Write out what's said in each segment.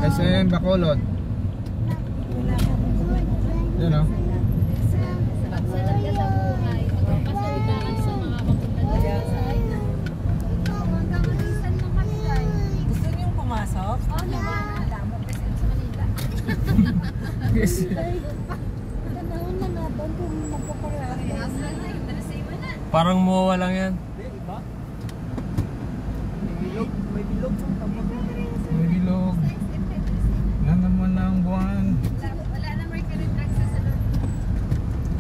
SM Bacolod. Yan o. Pagsalag ka sa buhay, magpapasudakan sa mga kapunta dito sa Ayla. Gusto niyong pumasok? Oo naman, alam mo kasi sa Manila. Yes. Tanawin na natin kung magpaparehas na na. Parang muwa lang yan. May bilog. May bilog. Yan naman ang buwan. Wala na mercury drug sa salon.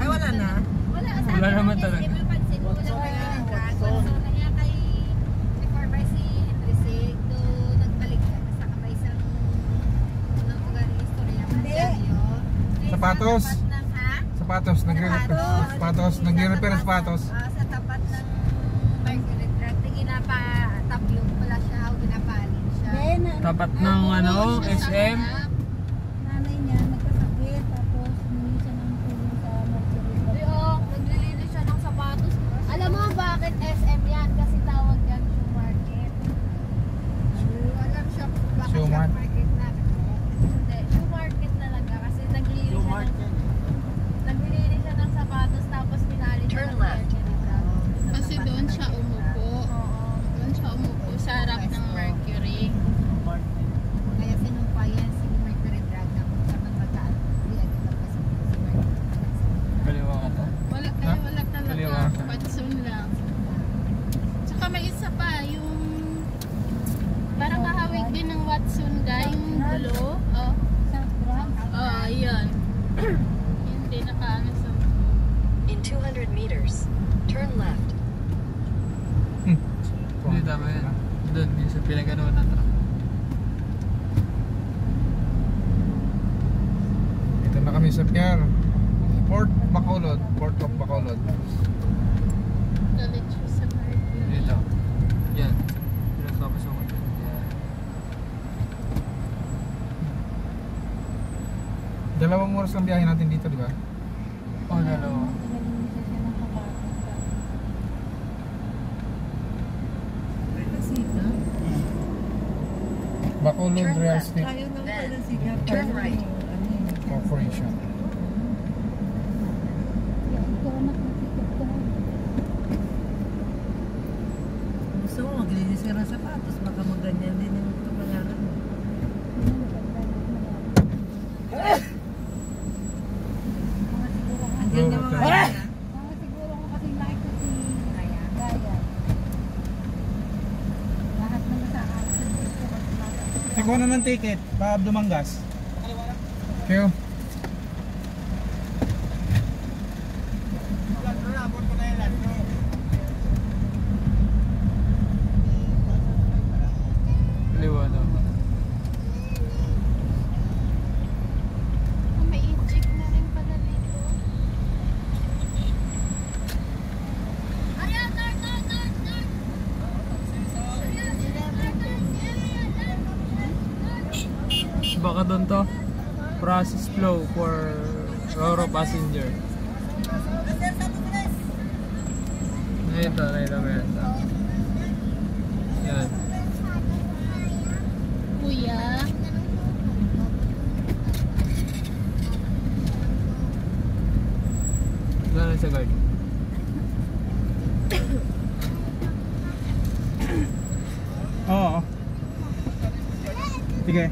Ay, wala na? Wala Wala naman talaga. Kasi may pansin mo lang mercury drug. So na niya kay before by si Henry Sig to nagbalik sa kapaisang ng lugar ng istorya. Sapatos. Sapatos, sapatos, nagre-repair ng sapatos. Sa tapat ng mercury drug, ginapa-tap yung pala siya, ginapalin siya. Tapat ng ano, SM. Nanay niya nagkasakit tapos humingi siya ng tulong sa mercury. Oo, naglilinis siya ng sapatos. Alam mo bakit SM yan? Kasi tawag yan shoe market. Alam siya kung bakit Shoe shoe market? market na. Hindi, shoe market talaga kasi naglilinis siya ng sapatos tapos pinali siya ng mercury drug. Kasi doon siya umupo. Doon siya umupo sa harap ng Mercury. Kaya sinumpayan si mercury drug na kung saan magkaan. Hindi agad lang kasi si mercury drug. Kaliwa ka to. Wala Kaliwa talaga. ka. Patsun lang. Tsaka may isa pa, yung parang kahawig din ng Watson guy, yung dulo. Oh. Sa drug. Oh, yun. Yun din nakaano sa... In 200 meters, turn left. Hindi, tama yan. Doon, yung sa pinaganoon na truck. Ito na kami sa Pier. Port Bacolod. Port of Bacolod. Galit siya sa Mercury. Dito. Yan. Pinagpapasok ko. Dalawang oras ang biyahe natin dito, di ba? Oh, dalawa. Naglilinis siya ng sapatos. Bacolod Real Estate Ayaw na pala siya. Turn right. Corporation. Ito nakikita ko. Gusto mo maglinis ka ng sapatos, baka maganyan din yung kapangalan mo. Andiyan na mga yan. Siguro ko kasi nakita si Gaya. Lahat naman sa akin. Ikaw na ng ticket, Paab Dumangas. Kaya Kaliwa daw. May inject na rin pala dito. Baka doon to. Process flow for Roro passenger. Ito, ito. Yan. Kuya. Gano'n sa guard? Oo. Sige.